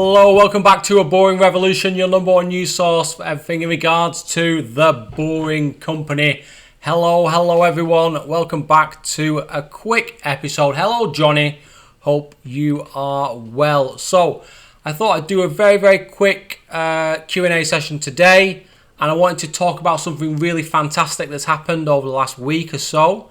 Hello, welcome back to A Boring Revolution, your number one news source for everything in regards to The Boring Company. Hello everyone, welcome back to a quick episode. Hello Johnny, hope you are well. So, I thought I'd do a very quick Q&A session today, and I wanted to talk about something really fantastic that's happened over the last week or so,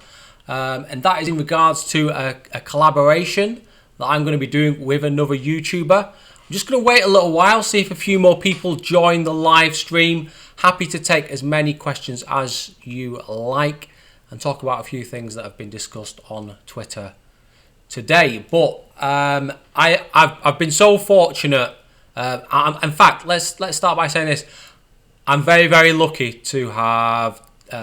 and that is in regards to a collaboration that I'm going to be doing with another YouTuber. I'm just going to wait a little while, see if a few more people join the live stream. Happy to take as many questions as you like and talk about a few things that have been discussed on Twitter today. But I've been so fortunate. In fact, let's start by saying this. I'm very lucky to have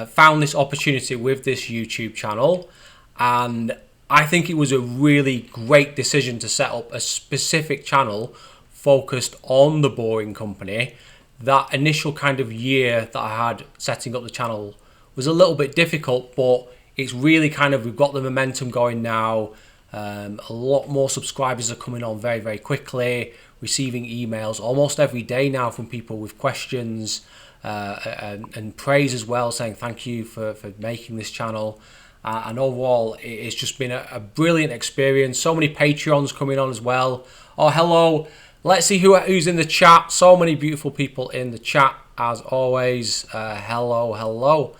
found this opportunity with this YouTube channel, and I think it was a really great decision to set up a specific channel focused on The Boring Company. That initial kind of year that I had setting up the channel was a little bit difficult, but it's really we've got the momentum going now. A lot more subscribers are coming on very quickly, receiving emails almost every day now from people with questions and praise as well, saying thank you for making this channel. And overall, it's just been a brilliant experience. So many Patreons coming on as well. Oh, hello. Let's see who's in the chat. So many beautiful people in the chat, as always. Hello,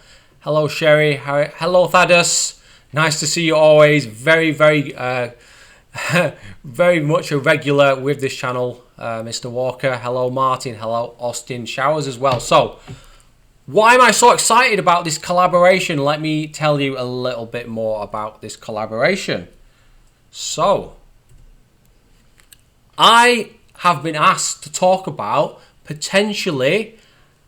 Sherry. Hello, Thaddeus. Nice to see you always. Very much a regular with this channel, Mr. Walker. Hello, Martin. Hello, Austin Showers as well. So, why am I so excited about this collaboration? Let me tell you a little bit more about this collaboration. So, I have been asked to talk about potentially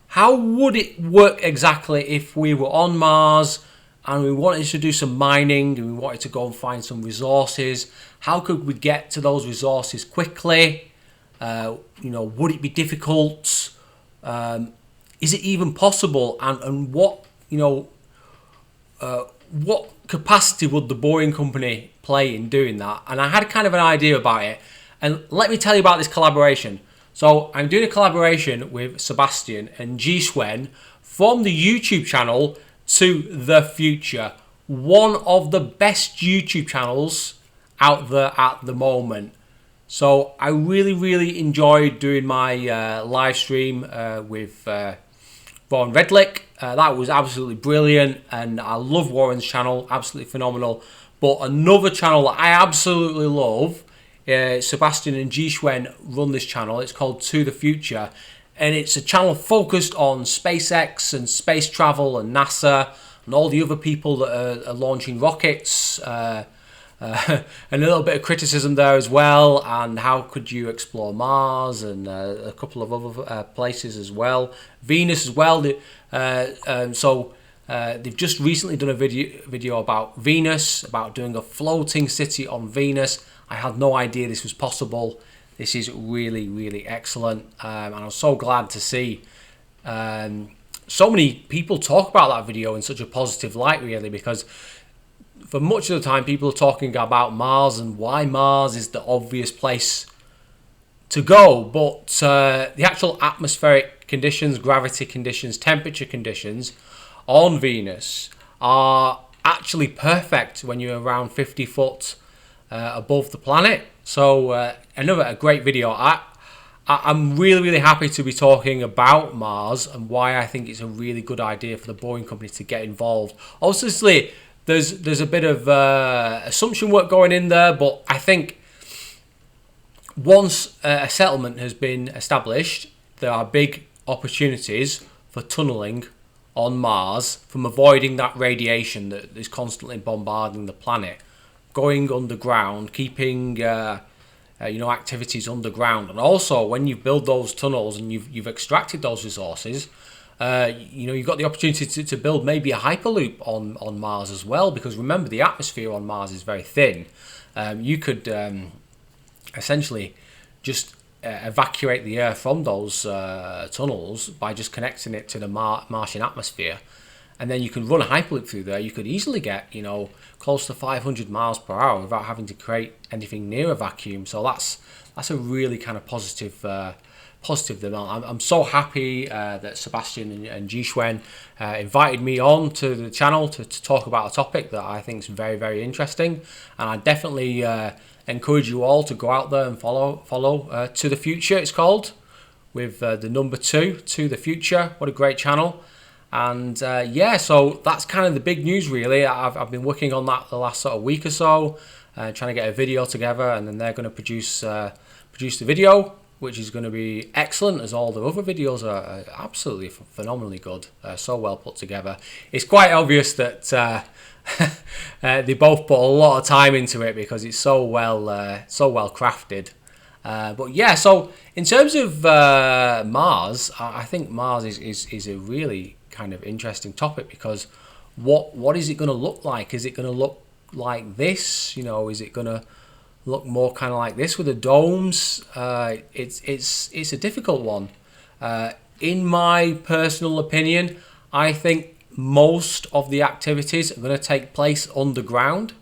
how would it work exactly if we were on Mars and we wanted to do some mining and we wanted to go and find some resources. How could we get to those resources quickly? Would it be difficult? Is it even possible? And what capacity would The Boring Company play in doing that? And I had kind of an idea about it. And let me tell you about this collaboration. So I'm doing a collaboration with Sebastian and G Swen from the YouTube channel To The Future. One of the best YouTube channels out there at the moment. So I really enjoyed doing my live stream with Warren Redlick. That was absolutely brilliant, and I love Warren's channel, absolutely phenomenal. But another channel that I absolutely love, Sebastian and G Swen run this channel. It's called To The Future, and it's a channel focused on SpaceX and space travel and NASA and all the other people that are launching rockets. And a little bit of criticism there as well, and how could you explore Mars and a couple of other places as well, Venus as well. So they've just recently done a video about Venus, about doing a floating city on Venus. I had no idea this was possible. This is really excellent, and I'm so glad to see so many people talk about that video in such a positive light, really, because for much of the time, people are talking about Mars and why Mars is the obvious place to go. But the actual atmospheric conditions, gravity conditions, temperature conditions on Venus are actually perfect when you're around 50 foot above the planet. So a great video. I'm really happy to be talking about Mars and why I think it's a really good idea for The Boring Company to get involved. Obviously, there's a bit of assumption work going in there, but I think once a settlement has been established, there are big opportunities for tunnelling on Mars from avoiding that radiation that is constantly bombarding the planet, going underground, keeping activities underground, and also when you build those tunnels and you've extracted those resources. You've got the opportunity to build maybe a hyperloop on Mars as well, because remember, the atmosphere on Mars is very thin. You could essentially just evacuate the air from those tunnels by just connecting it to the Martian atmosphere, and then you can run a hyperloop through there. You could easily get close to 500 miles per hour without having to create anything near a vacuum. So that's that's a really kind of positive thing. I'm so happy that Sebastian and Jishwen invited me on to the channel to talk about a topic that I think is very, very interesting, and I definitely encourage you all to go out there and follow To The Future, it's called, with the number 2, To The Future. What a great channel. And yeah, so that's kind of the big news really. I've been working on that the last sort of week or so, trying to get a video together, and then they're going to produce the video, which is going to be excellent, as all the other videos are absolutely phenomenally good, so well put together. It's quite obvious that they both put a lot of time into it because it's so well crafted. But yeah, so in terms of Mars, I think Mars is a really kind of interesting topic, because what is it going to look like? Is it going to look like this? You know, is it going to look more kind of like this with the domes? It's a difficult one. In my personal opinion, I think most of the activities are going to take place underground,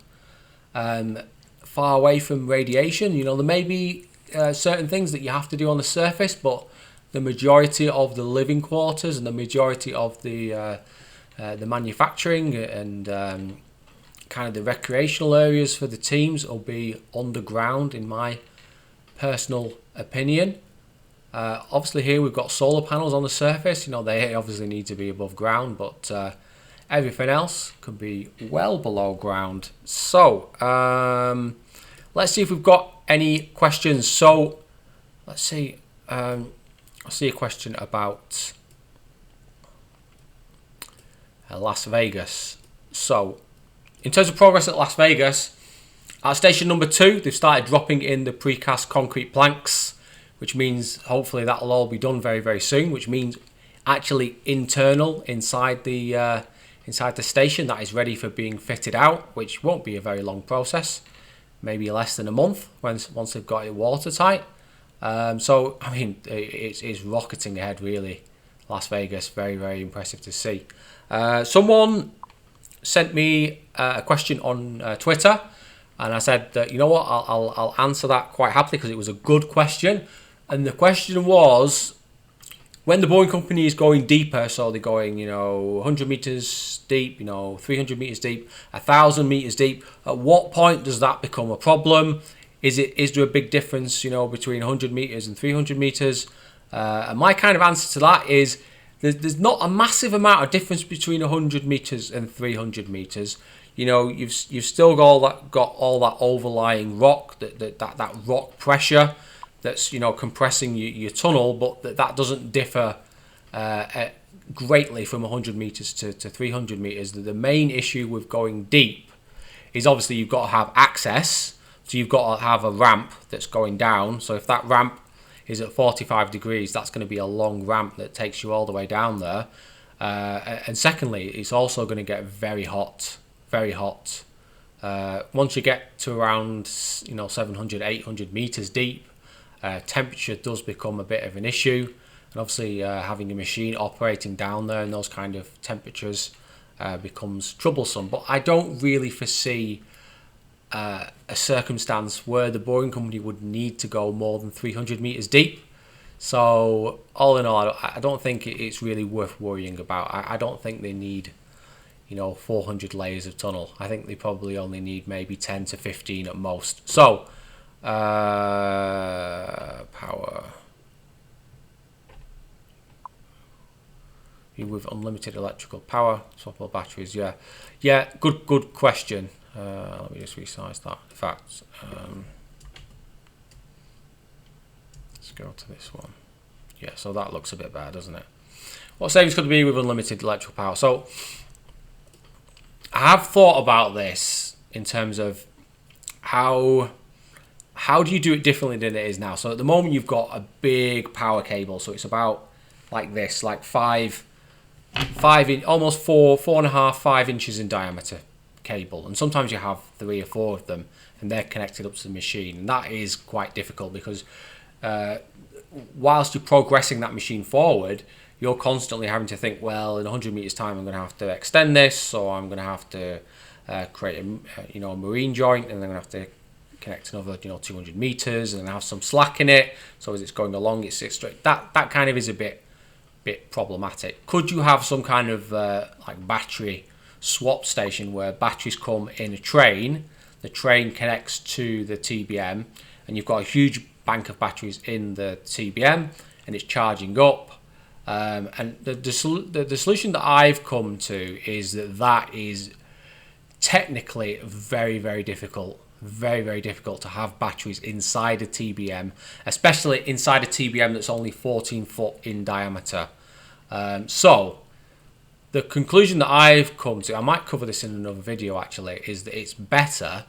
far away from radiation. You know, there may be certain things that you have to do on the surface, but the majority of the living quarters and the majority of the manufacturing and kind of the recreational areas for the teams will be underground, in my personal opinion. Obviously here we've got solar panels on the surface. You know, they obviously need to be above ground, but everything else could be well below ground. So let's see if we've got any questions. So let's see. I see a question about Las Vegas. So in terms of progress at Las Vegas, at station number 2, they've started dropping in the precast concrete planks, which means hopefully that'll all be done very, very soon, which means actually internal inside the station that is ready for being fitted out, which won't be a very long process, maybe less than a month once they've got it watertight. So I mean, it's rocketing ahead really. Las Vegas, very, very impressive to see. Someone sent me a question on Twitter, and I said that, you know what, I'll answer that quite happily because it was a good question. And the question was, when the Boring Company is going deeper, so they're going, you know, 100 meters deep, you know, 300 meters deep, 1,000 meters deep, at what point does that become a problem? Is there a big difference, you know, between 100 meters and 300 meters? And my kind of answer to that is there's not a massive amount of difference between 100 meters and 300 meters. You know, you've still got all that overlying rock, that rock pressure that's, you know, compressing your tunnel, but that doesn't differ greatly from 100 meters to 300 meters. The main issue with going deep is obviously you've got to have access. So you've got to have a ramp that's going down. So if that ramp is at 45 degrees, that's going to be a long ramp that takes you all the way down there. And secondly, it's also going to get very hot, very hot. Once you get to around, you know, 700, 800 meters deep, temperature does become a bit of an issue. And obviously having a machine operating down there in those kind of temperatures becomes troublesome. But I don't really foresee a circumstance where the Boring Company would need to go more than 300 meters deep. So all in all, I don't think it's really worth worrying about. I don't think they need, you know, 400 layers of tunnel. I think they probably only need maybe 10 to 15 at most. So power with unlimited electrical power, swappable batteries. Yeah, good question. Let me just resize that. In fact, let's go to this one. Yeah, so that looks a bit better, doesn't it? What savings could be with unlimited electrical power? So I have thought about this in terms of how do you do it differently than it is now. So at the moment you've got a big power cable, so it's about like this, like almost 4.5, 5 inches in diameter cable, and sometimes you have 3 or 4 of them, and they're connected up to the machine, and that is quite difficult because whilst you're progressing that machine forward, you're constantly having to think, well, in 100 meters time I'm going to have to extend this, or I'm going to have to create a marine joint, and then I'm going to have to connect another 200 meters and have some slack in it, so as it's going along it sits straight. That kind of is a bit problematic. Could you have some kind of like battery swap station where batteries come in a train, the train connects to the TBM, and you've got a huge bank of batteries in the TBM and it's charging up, and the solution that I've come to is that is technically very difficult, very difficult to have batteries inside a TBM, especially inside a TBM that's only 14 foot in diameter. So the conclusion that I've come to, I might cover this in another video actually, is that it's better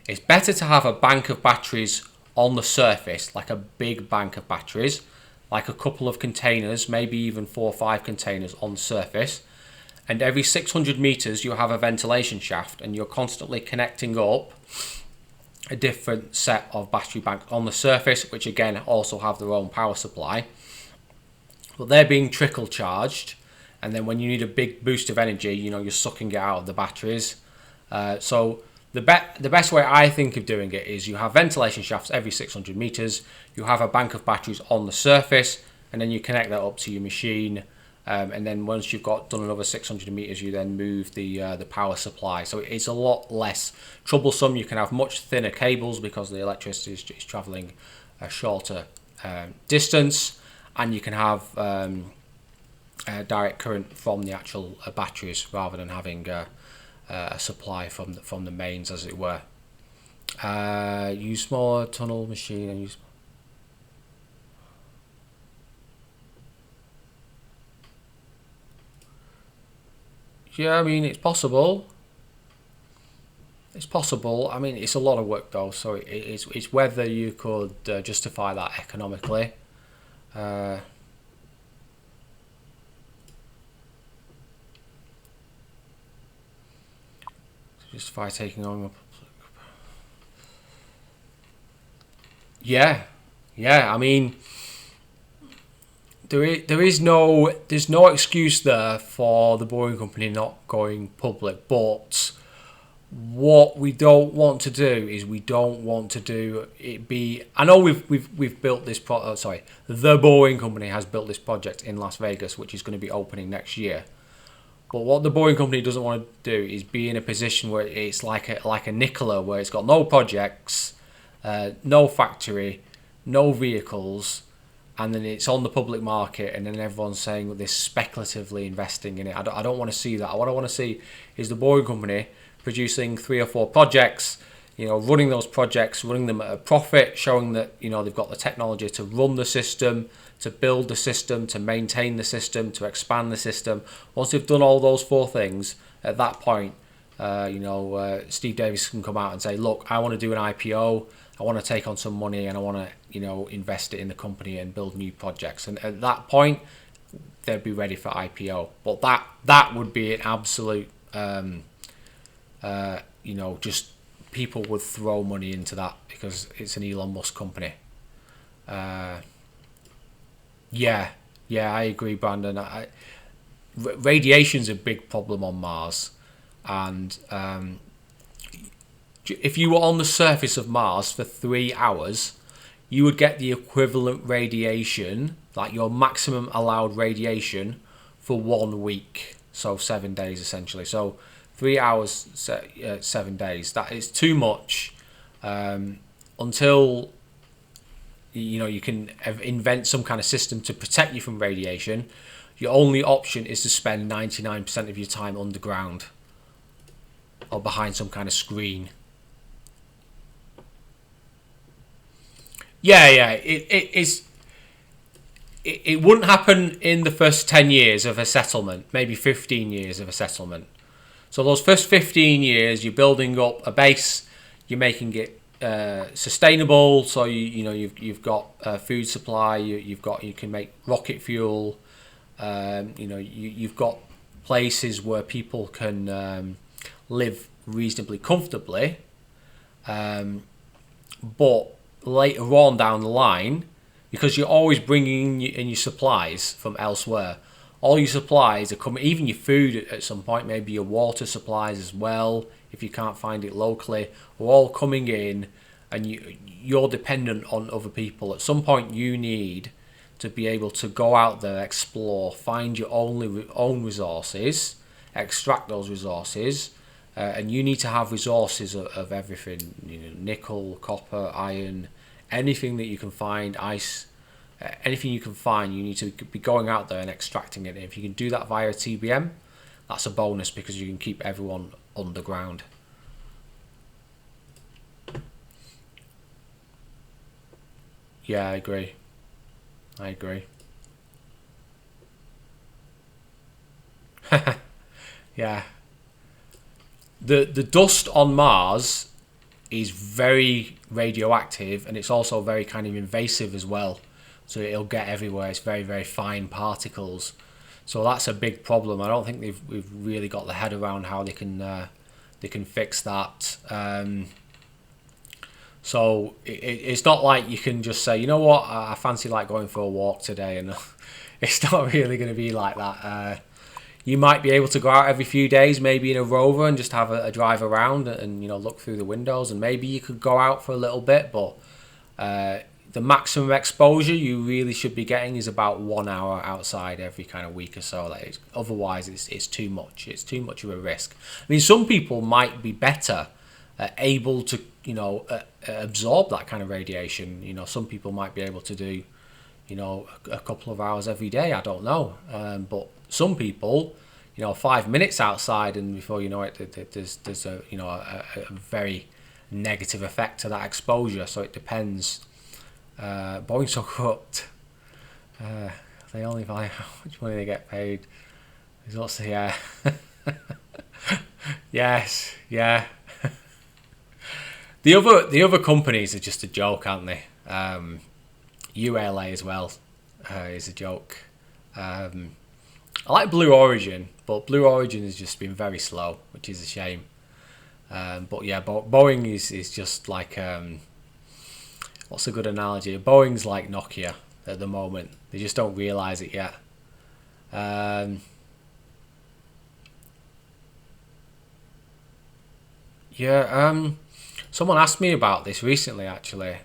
to have a bank of batteries on the surface, like a big bank of batteries, like a couple of containers, maybe even 4 or 5 containers on the surface, and every 600 meters you have a ventilation shaft and you're constantly connecting up a different set of battery banks on the surface, which again also have their own power supply, but they're being trickle charged, and then when you need a big boost of energy, you're sucking it out of the batteries. So the best way I think of doing it is you have ventilation shafts every 600 meters, you have a bank of batteries on the surface, and then you connect that up to your machine, and then once you've done another 600 meters, you then move the power supply. So it's a lot less troublesome. You can have much thinner cables because the electricity is traveling a shorter distance, and you can have direct current from the actual batteries rather than having a supply from the mains, as it were. Use smaller tunnel machine and use. Yeah, I mean, it's possible. It's possible. I mean, it's a lot of work though, so it's whether you could justify that economically. Justify taking on. Yeah. I mean, there's no excuse there for the Boring Company not going public. But what we don't want to do is we don't want to do it be. I know we've built this the Boring Company has built this project in Las Vegas, which is going to be opening next year. But what the Boring Company doesn't want to do is be in a position where it's like a Nikola, where it's got no projects, no factory, no vehicles, and then it's on the public market, and then everyone's saying that they're speculatively investing in it. I don't want to see that. What I want to see is the Boring Company producing 3 or 4 projects, running those projects, running them at a profit, showing that they've got the technology to run the system, to build the system, to maintain the system, to expand the system. Once they've done all those 4 things, at that point, Steve Davis can come out and say, look, I want to do an IPO, I want to take on some money, and I want to invest it in the company and build new projects. And at that point, they'd be ready for IPO. But that would be an absolute, just people would throw money into that because it's an Elon Musk company. Yeah, I agree, Brandon. Radiation's a big problem on Mars, and if you were on the surface of Mars for 3 hours, you would get the equivalent radiation, like your maximum allowed radiation, for 1 week. So 7 days essentially. So 3 hours, 7 days. That is too much until you can invent some kind of system to protect you from radiation. Your only option is to spend 99% of your time underground or behind some kind of screen. Yeah, it wouldn't happen in the first 10 years of a settlement, maybe 15 years of a settlement. So those first 15 years, you're building up a base, you're making it sustainable. So you've got food supply, you can make rocket fuel. You've got places where people can live reasonably comfortably. But later on down the line, because you're always bringing in your supplies from elsewhere, all your supplies are coming, even your food at some point, maybe your water supplies as well, if you can't find it locally, are all coming in and you're dependent on other people. At some point, you need to be able to go out there, explore, find your own resources, extract those resources, and you need to have resources of everything. Nickel, copper, iron, anything that you can find, ice. Anything you can find, you need to be going out there and extracting it. And if you can do that via TBM, that's a bonus because you can keep everyone underground. Yeah, I agree. Yeah. The dust on Mars is very radioactive, and it's also very kind of invasive as well. So it'll get everywhere. It's very, very fine particles. So that's a big problem. I don't think we've really got the head around how they can fix that. So it's not like you can just say, you know what, I fancy like going for a walk today, and it's not really going to be like that. You might be able to go out every few days, maybe in a rover, and just have a drive around and look through the windows, and maybe you could go out for a little bit, but the maximum exposure you really should be getting is about 1 hour outside every kind of week or so. Otherwise, it's too much. It's too much of a risk. I mean, some people might be better able to absorb that kind of radiation. Some people might be able to do a couple of hours every day. I don't know, but some people 5 minutes outside, and before you know it, there's a very negative effect to that exposure. So it depends. Boeing's so corrupt. They only value how much money they get paid. There's lots of yes, yeah. The other companies are just a joke, aren't they? ULA as well is a joke. I like Blue Origin, but Blue Origin has just been very slow, which is a shame. But yeah, Boeing is just like what's a good analogy? Boeing's like Nokia at the moment. They just don't realise it yet. Someone asked me about this recently, actually.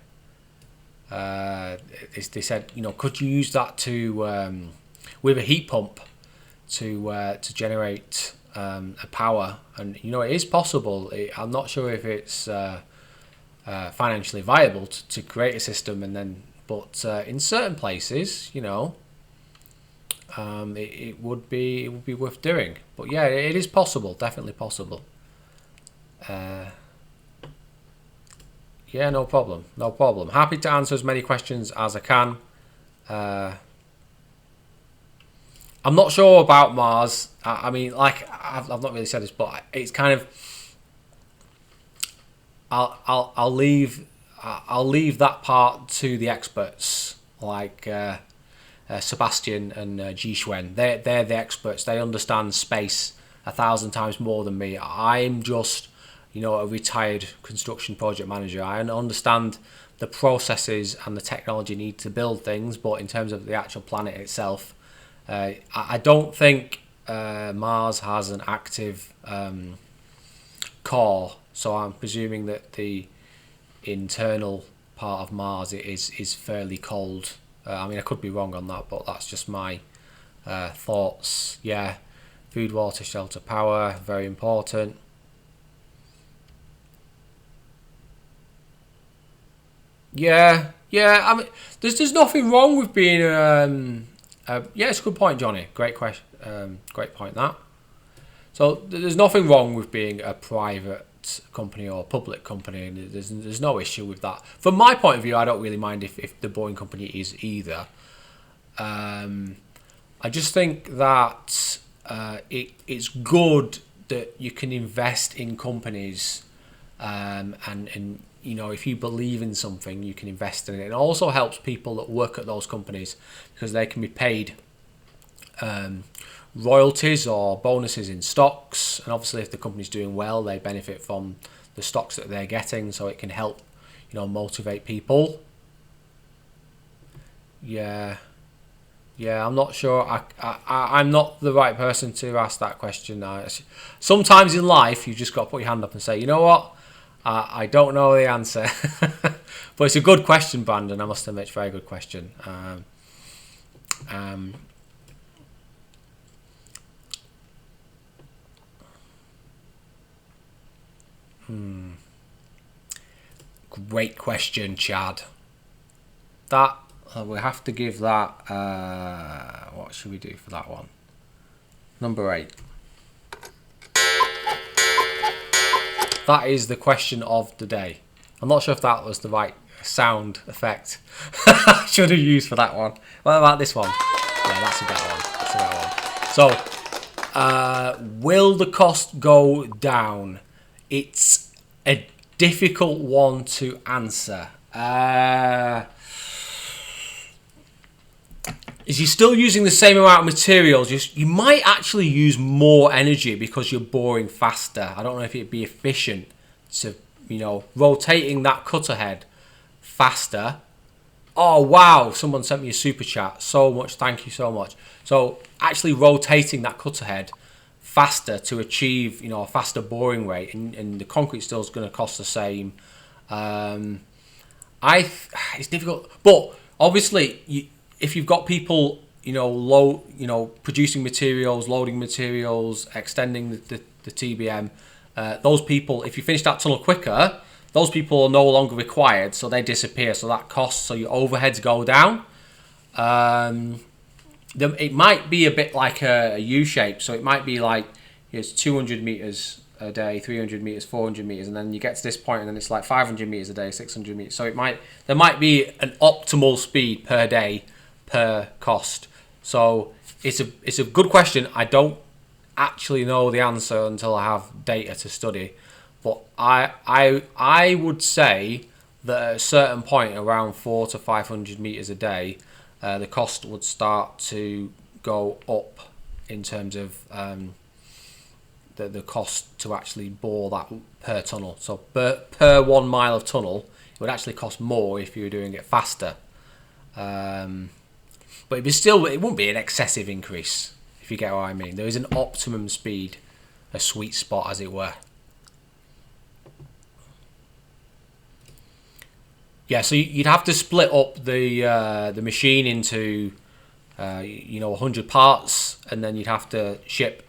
They said, could you use that to with a heat pump to generate a power? And it is possible. I'm not sure if it's financially viable to create a system, but in certain places, it would be worth doing. But yeah, it is possible, definitely possible. Yeah, no problem. Happy to answer as many questions as I can. I'm not sure about Mars. I mean, like I've not really said this, but it's kind of. I'll leave that part to the experts, like Sebastian and Ji Xuan. They're the experts. They understand space 1,000 times more than me. I'm just a retired construction project manager. I understand the processes and the technology need to build things, but in terms of the actual planet itself, I don't think Mars has an active core. So I'm presuming that the internal part of Mars is fairly cold. I mean, I could be wrong on that, but that's just my thoughts. Yeah, food, water, shelter, power, very important. Yeah. I mean, there's nothing wrong with being. Yeah, it's a good point, Johnny. Great question. Great point. That. So there's nothing wrong with being a private company or a public company, and there's no issue with that. From my point of view, I don't really mind if the Boeing company is either. I just think that it's good that you can invest in companies, and if you believe in something, you can invest in it. It also helps people that work at those companies because they can be paid royalties or bonuses in stocks, and obviously if the company's doing well, they benefit from the stocks that they're getting, so it can help motivate people. Yeah, I'm not sure. I'm not the right person to ask that question. Sometimes in life, you've just got to put your hand up and say, you know what, I don't know the answer. But it's a good question, Brandon. I must admit, it's a very good question. Great question, Chad. That we have to give that. What should we do for that one? Number 8. That is the question of the day. I'm not sure if that was the right sound effect I should have used for that one. What about this one? Yeah, that's a better one. That's a better one. So, will the cost go down? It's a difficult one to answer. Is you're still using the same amount of materials, you might actually use more energy because you're boring faster. I don't know if it'd be efficient to, rotating that cutter head faster. Oh, wow. Someone sent me a super chat. So much. Thank you so much. So actually rotating that cutter head faster to achieve, a faster boring rate, and the concrete still is going to cost the same. It's difficult, but obviously if you've got people, producing materials, loading materials, extending the TBM, those people, if you finish that tunnel quicker, those people are no longer required, so they disappear. So that costs, so your overheads go down. It might be a bit like a U shape, so it might be like it's 200 meters a day, 300 meters, 400 meters, and then you get to this point, and then it's like 500 meters a day, 600 meters. So there might be an optimal speed per day per cost. So it's a good question. I don't actually know the answer until I have data to study, but I would say that at a certain point, around 400 to 500 meters a day, the cost would start to go up in terms of the cost to actually bore that per tunnel. So per 1 mile of tunnel, it would actually cost more if you were doing it faster. But it wouldn't be an excessive increase, if you get what I mean. There is an optimum speed, a sweet spot, as it were. Yeah, so you'd have to split up the machine into 100 parts, and then you'd have to ship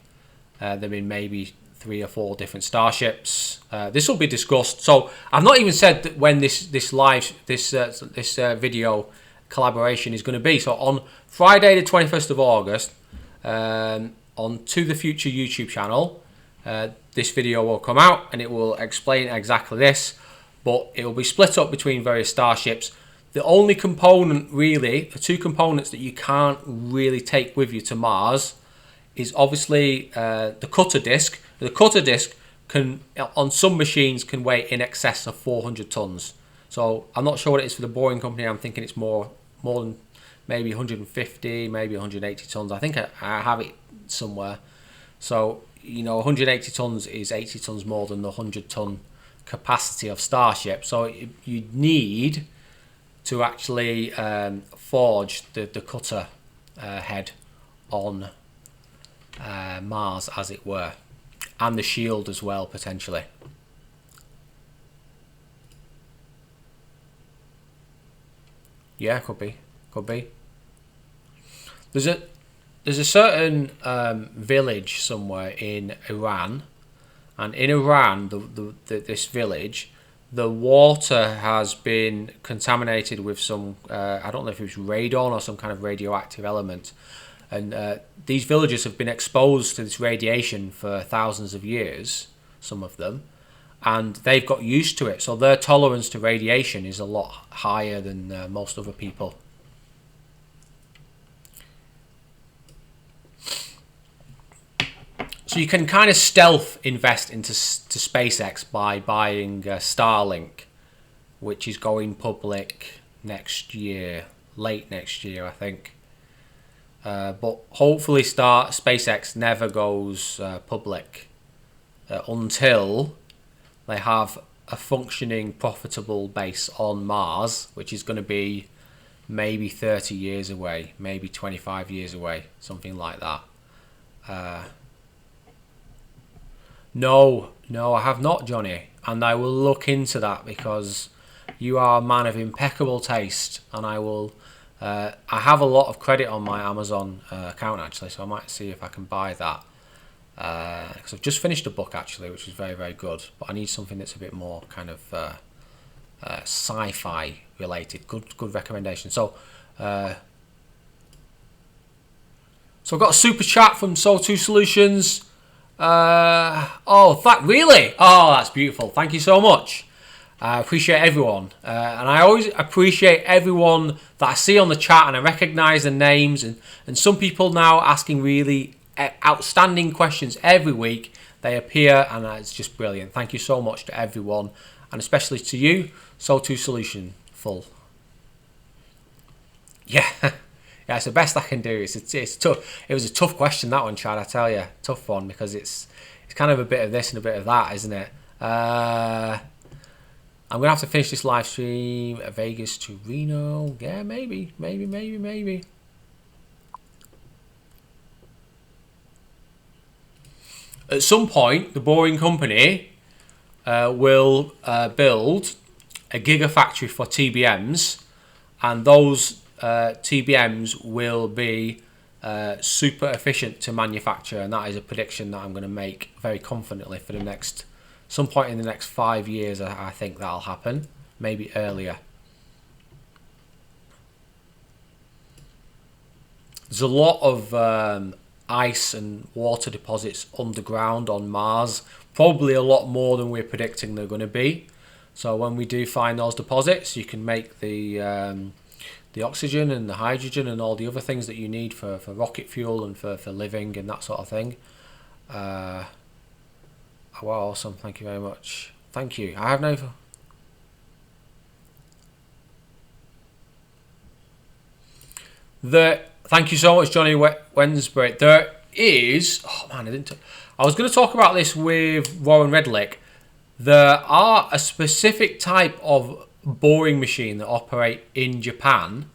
them in maybe 3 or 4 different starships. This will be discussed. So I've not even said that when this video collaboration is going to be. So on Friday the 21st of August, on To The Future YouTube channel, this video will come out, and it will explain exactly this, but it will be split up between various starships. The only component, really, the 2 components that you can't really take with you to Mars is obviously the cutter disc. The cutter disc can, on some machines, can weigh in excess of 400 tons. So I'm not sure what it is for the Boring Company. I'm thinking it's more than maybe 150, maybe 180 tons. I think I have it somewhere. So 180 tons is 80 tons more than the 100-ton capacity of Starship. So you need to actually forge the cutter head on Mars, as it were, and the shield as well, potentially. Yeah, could be. There's a certain village somewhere in Iran, and in Iran, this village, the water has been contaminated with some I don't know if it was radon or some kind of radioactive element, and these villagers have been exposed to this radiation for thousands of years, some of them, and they've got used to it, so their tolerance to radiation is a lot higher than most other people. So you can kind of stealth invest into SpaceX by buying Starlink, which is going public next year, late next year, I think. But hopefully SpaceX never goes public until they have a functioning, profitable base on Mars, which is going to be maybe 30 years away, maybe 25 years away, something like that. No, I have not, Johnny. and I will look into that because you are a man of impeccable taste, and I will. I have a lot of credit on my Amazon account actually, so I might see if I can buy that. Because I've just finished a book actually, which is very, very good, but I need something that's a bit more kind of sci-fi related. Good recommendation. So I've got a super chat from Soul2 Solutions. Really? Oh, that's beautiful. Thank you so much. I appreciate everyone, and I always appreciate everyone that I see on the chat, and I recognise the names, and some people now asking really outstanding questions every week. They appear, and it's just brilliant. Thank you so much to everyone, and especially to you, Soul2 Solution Full. Yeah, yeah, it's the best I can do. It's tough. It was a tough question, that one, Chad. I tell you, tough one, because it's kind of a bit of this and a bit of that, isn't it? I'm gonna have to finish this live stream. Vegas to Reno. Yeah, maybe. At some point, the Boring Company will build a gigafactory for TBMs, and those TBMs will be super efficient to manufacture, and that is a prediction that I'm going to make very confidently for some point in the next 5 years. I think that'll happen, maybe earlier. There's a lot of ice and water deposits underground on Mars, probably a lot more than we're predicting they're going to be. So when we do find those deposits, you can make the oxygen and the hydrogen and all the other things that you need for rocket fuel and for living and that sort of thing. Wow, awesome. Thank you very much. Thank you. I have no... Thank you so much, Johnny Wednesbury. There is... Oh, man, I was going to talk about this with Warren Redlick. There are a specific type of boring machine that operate in Japan,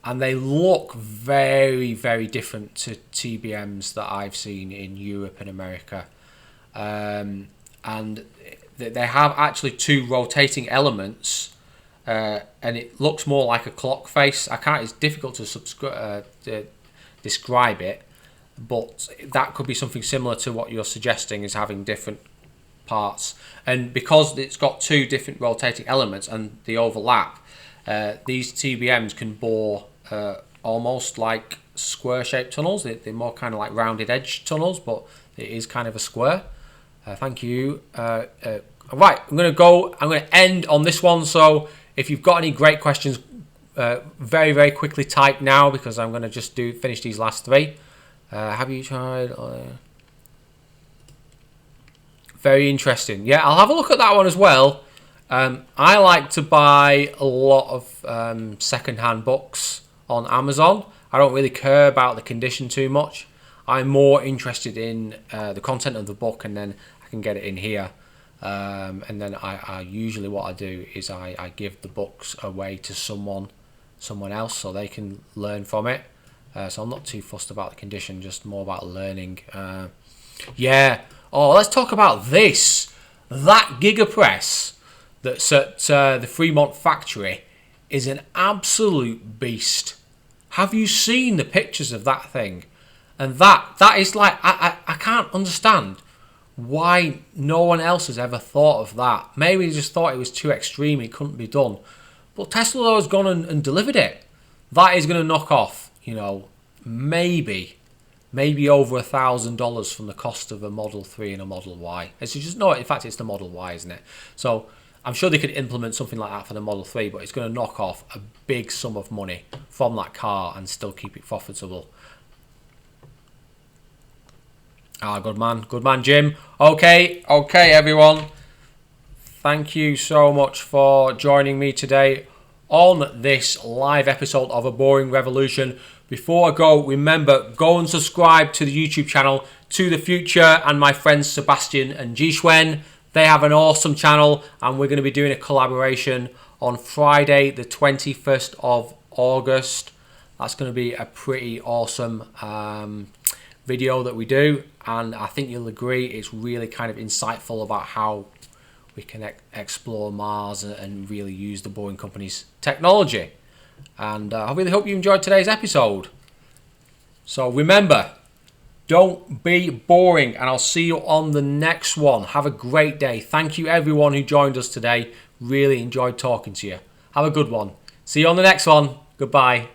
and they look very, very different to TBMs that I've seen in Europe and America. And they have actually two rotating elements, and it looks more like a clock face. It's difficult to describe it, but that could be something similar to what you're suggesting, is having different parts. And because it's got two different rotating elements and the overlap, these TBMs can bore almost like square-shaped tunnels. They're more kind of like rounded edge tunnels, but it is kind of a square. Thank you. Right, I'm going to end on this one. So if you've got any great questions, very, very quickly type now, because I'm going to just finish these last three. Have you tried... Very interesting. Yeah, I'll have a look at that one as well. I like to buy a lot of second-hand books on Amazon. I don't really care about the condition too much. I'm more interested in the content of the book, and then I can get it in here. And then I usually, what I do is I give the books away to someone else so they can learn from it. So I'm not too fussed about the condition, just more about learning. Yeah. Oh, let's talk about this. That gigapress that's at the Fremont factory is an absolute beast. Have you seen the pictures of that thing? And that is like, I can't understand why no one else has ever thought of that. Maybe they just thought it was too extreme, it couldn't be done. But Tesla though has gone and delivered it. That is going to knock off, maybe over $1,000 from the cost of a Model 3 and a Model Y. It's just, no, in fact, it's the Model Y, isn't it? So I'm sure they could implement something like that for the Model 3, but it's going to knock off a big sum of money from that car and still keep it profitable. Good man, Jim. Okay, everyone. Thank you so much for joining me today on this live episode of A Boring Revolution. Before I go, remember, go and subscribe to the YouTube channel To The Future and my friends Sebastian and Jishwen. They have an awesome channel, and we're going to be doing a collaboration on Friday, the 21st of August. That's going to be a pretty awesome video that we do, and I think you'll agree it's really kind of insightful about how we can explore Mars and really use the Boring Company's technology. And I really hope you enjoyed today's episode. So remember, don't be boring, and I'll see you on the next one. Have a great day. Thank you everyone who joined us today. Really enjoyed talking to you. Have a good one. See you on the next one. Goodbye.